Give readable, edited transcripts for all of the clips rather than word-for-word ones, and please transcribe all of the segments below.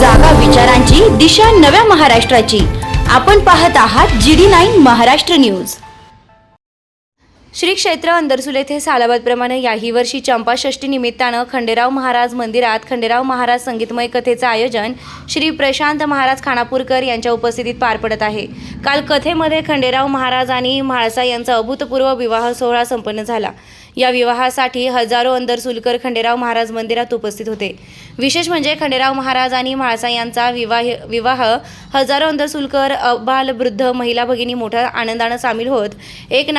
जागा विचारांची, दिशा नव्या महाराष्ट्राची. आपण पाहत आहात GD9 महाराष्ट्र न्यूज. श्री क्षेत्र अंदरसूल येथे सालाबादप्रमाणे याही वर्षी चंपाषष्ठी निमित्तानं खंडेराव महाराज मंदिरात खंडेराव महाराज संगीतमय कथेचं आयोजन श्री प्रशांत महाराज खानापूरकर यांच्या उपस्थितीत पार पडत आहे. काल कथेमध्ये खंडेराव महाराज आणि म्हाळसा यांचा अभूतपूर्व विवाह सोहळा संपन्न झाला. या विवाहासाठी हजारो अंदरसूलकर खंडेराव महाराज मंदिरात उपस्थित होते. विशेष म्हणजे खंडेराव महाराज आणि म्हाळसा यांचा विवाह हजारो अंदरसूलकर, अबाल, वृद्ध, महिला भगिनी मोठ्या आनंदानं सामील होत एक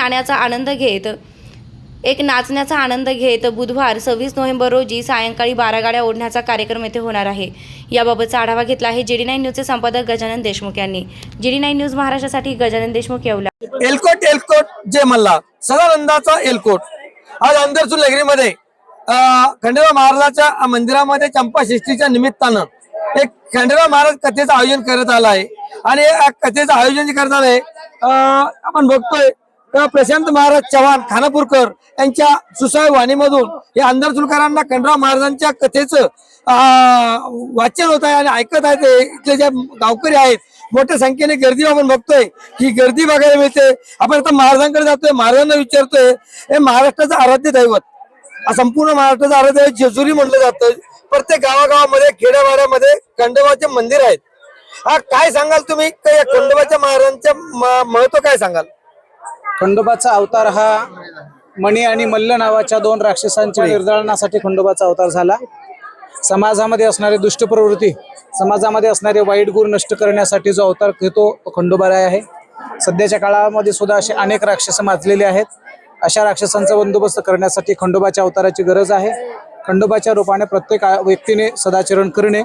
नाचण्याचा आनंद घेत बुधवार 26 नोव्हेंबर रोजी सायंकाळी 12 गाड्या ओढण्याचा कार्यक्रम येथे होणार आहे. याबाबतचा आढावा घेतला आहे GD9 न्यूजचे संपादक गजानन देशमुख यांनी. GD9 न्यूज महाराष्ट्रासाठी गजानन देशमुख येवला. एलकोट जे मल्ला सदानंदाचा एलकोट. आज अंदरसूल नगरीमध्ये खंडेराव महाराजाच्या मंदिरामध्ये चंपाषष्ठीच्या निमित्तानं एक खंडेराव महाराज कथेचं आयोजन करण्यात आलं आहे. आणि या कथेचं आयोजन जे करण्यात आलंय आपण बघतोय प्रशांत महाराज चव्हाण खानापूरकर यांच्या सुसह्य वाणीमधून या अंदरसूलकरांना खंडेराव महाराजांच्या कथेचं वाचन होत आहे आणि ऐकत आहेत. इथले जे गावकरी आहेत मोठ्या संख्येने गर्दी आपण बघतोय, ही गर्दी बघायला मिळते. आपण आता महाराजांकडे जातोय, महाराजांना विचारतोय. हे महाराष्ट्राचं आराध्य दैवत, संपूर्ण महाराष्ट्राचं आराध्य दैवत जेजुरी म्हटलं जातं. प्रत्येक गावागावामध्ये खेड्यावाड्यामध्ये खंडोबाचे मंदिर आहेत. हा काय सांगाल तुम्ही, या खंडोबाच्या महाराजांच्या महत्व काय सांगाल? खंडोबाचा अवतार हा मणी आणि मल्ल नावाच्या 2 राक्षसांच्या निर्दाळनासाठी खंडोबाचा अवतार झाला. समाजामध्ये असणारी दुष्ट प्रवृत्ती, समाजामध्ये असणारे वाईट गुण नष्ट करण्यासाठी जो अवतार घेतो तो खंडोबाराय आहे. सध्याच्या काळामध्ये सुद्धा असे अनेक राक्षस माजलेले आहेत. अशा राक्षसांचा बंदोबस्त करण्यासाठी खंडोबाच्या अवताराची गरज आहे. खंडोबाच्या रूपाने प्रत्येक व्यक्तीने सदाचरण करणे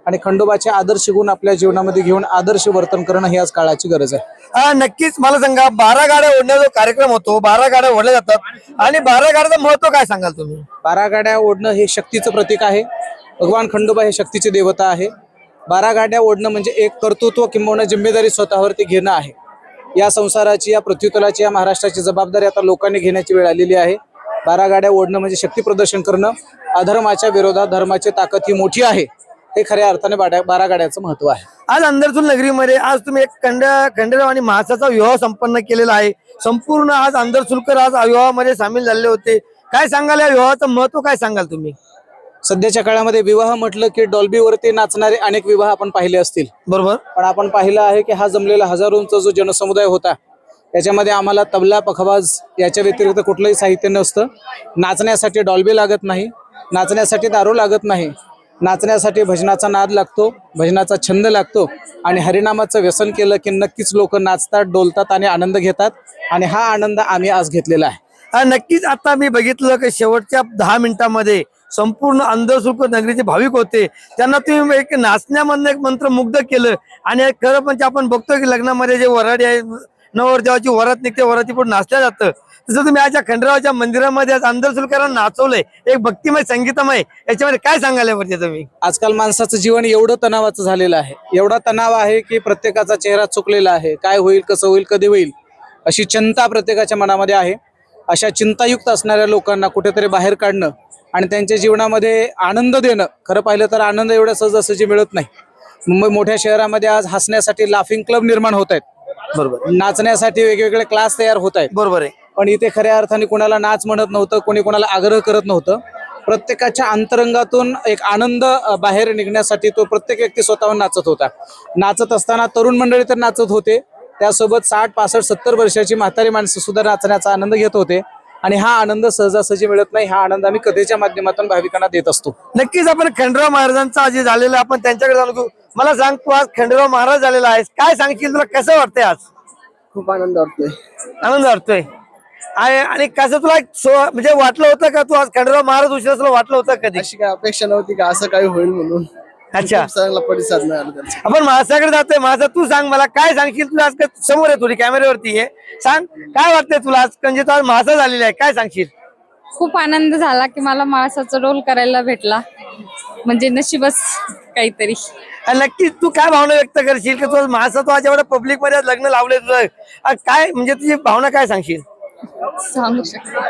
आणि खंडोबाचे आदर्श गुण आपल्या जीवनामध्ये घेऊन आदर्श वर्तन करणं ही आज काळाची गरज आहे. नक्कीच मला सांगा, 12 गाड्या ओढण्याचा जो कार्यक्रम होतो, 12 गाड्या ओढल्या जातात आणि 12 गाड्याचं महत्व काय सांगाल तुम्ही? 12 गाड्या ओढणं हे शक्तीचं प्रतीक आहे. भगवान खंडोबा हे शक्तीचे देवता आहे. 12 गाड्या ओढणं म्हणजे एक कर्तृत्व किंवा जिम्मेदारी स्वतःवरती घेणं आहे. या संसाराची, या पृथ्वीतलाची, या महाराष्ट्राची जबाबदारी आता लोकांनी घेण्याची वेळ आलेली आहे. 12 गाड्या ओढणं म्हणजे शक्ती प्रदर्शन करणं. अधर्माच्या विरोधात धर्माची ताकद ही मोठी आहे. हे खऱ्या अर्थाने 12 गाड्याचं महत्व आहे. आज अंदरसूल नगरीमध्ये आज तुम्ही एक खंडेराव आणि म्हाळसाचा विवाह संपन्न केलेला आहे. संपूर्ण आज अंदरसूलकर आज विवाहामध्ये सामील झालेले होते. काय सांगाल या विवाहाचं महत्व, काय सांगाल तुम्ही? सध्याच्या काळामध्ये विवाह म्हटलं की डॉल्बीवरती नाचणारे अनेक विवाह आपण पाहिले असतील, बरोबर. पण आपण पाहिलं आहे की हा जमलेला हजारोंचा जो जनसमुदाय होता त्याच्यामध्ये आम्हाला तबला, पखवाज याच्या व्यतिरिक्त कुठलंही साहित्य नसतं. नाचण्यासाठी डॉल्बी लागत नाही, नाचण्यासाठी दारू लागत नाही, नाचण्यासाठी भजनाचा नाद लागतो, भजनाचा छंद लागतो आणि हरिनामाचं व्यसन केलं की नक्कीच लोक नाचतात, डोलतात आणि आनंद घेतात. आणि हा आनंद आम्ही आज घेतलेला आहे. नक्कीच आता मी बघितलं की शेवटच्या 10 मिनिटांमध्ये संपूर्ण अंदरसूलकर नगरीचे भाविक होते, त्यांना तुम्ही एक नाचण्यामधनं एक मंत्र मुग्ध केलं. आणि खरं म्हणजे आपण बघतो की लग्नामध्ये जे वराडी आहे, नवरदेवाची वरात निघते, वराती पुढे नाचल्या जातं, तसं तुम्ही आज खंडेरावच्या मंदिरामध्ये आज अंदरसूलकरांना नाचवलंय, एक भक्तिमय संगीतमय. याच्यामध्ये काय सांगायला पाहिजे तुम्ही? आजकाल माणसाचं जीवन एवढं तणावाचं झालेलं आहे, एवढा तणाव आहे की प्रत्येकाचा चेहरा चुकलेला आहे. काय होईल, कसं होईल, कधी होईल अशी चिंता प्रत्येकाच्या मनामध्ये आहे. अशा चिंतायुक्त असणाऱ्या लोकांना कुठेतरी बाहेर काढणं आणि त्यांच्या जीवनामध्ये आनंद देणं. खरं पाहिलं तर आनंद एवढ्या सहजासहजी मिळत नाही. मुंबई मोठ्या शहरामध्ये आज हसण्यासाठी लाफिंग क्लब निर्माण होत आहेत, बरोबर. नाचण्यासाठी वेगवेगळे क्लास तयार होत आहेत, बरोबर आहे. पण इथे खऱ्या अर्थाने कोणाला नाच म्हणत नव्हतं, कोणी कोणाला आग्रह करत नव्हतं. प्रत्येकाच्या अंतरंगातून एक आनंद बाहेर निघण्यासाठी तो प्रत्येक व्यक्ती स्वतःहून नाचत होता. नाचत असताना तरुण मंडळी तर नाचत होते, त्यासोबत 60, 65, 70 वर्षाची म्हातारी माणसं सुद्धा नाचण्याचा आनंद घेत होते. आणि हा आनंद सहजासहजी मिळत नाही. हा आनंद आम्ही कथेच्या माध्यमातून भाविकांना देत असतो. नक्कीच आपण खंडेराव महाराजांचा आज झालेला आपण त्यांच्याकडे जाणू. मला सांग, तू आज खंडेराव महाराज झालेला आहेस, काय सांगशील, तुला कसं वाटतंय आज? खूप आनंद वाटतोय. आनंद वाटतोय. आणि कसं तुला म्हणजे वाटलं होतं का तू आज खंडेराव महाराज उशीर तुला वाटलं होतं कधी? अशी काय अपेक्षा नव्हती का असं काही होईल म्हणून. अच्छा, चांगला प्रतिसाद मिळाला त्यांचा. आपण महाराजाकडे जातोय. महाराज तू सांग, मला काय सांगशील? तुला आज समोर आहे, थोडी कॅमेऱ्यावरती आहे, सांग काय वाटतंय तुला आज, म्हणजे तू आज महाराज झालेला आहे, काय सांगशील? खूप आनंद झाला की मला माळसाचा रोल करायला भेटला, म्हणजे नशीबच काहीतरी. नक्कीच तू काय भावना व्यक्त करशील की तू महाराज, तू आज एवढं पब्लिक मध्ये लग्न लावले तुझं, काय म्हणजे तुझी भावना काय सांगशील? सांगू शकतो.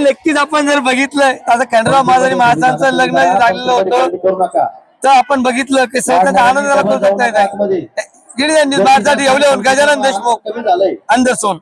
नक्कीच आपण जर बघितलं आता खंडेराव महाराज आणि महाराजांचं लग्न झालेलं होतं, तर आपण बघितलं की सहकार्याच्या आनंदाला करू शकता येत आहे. गिरिजन न्यूज भारतासाठी येवले गजानन देशमुख अंदरसोन.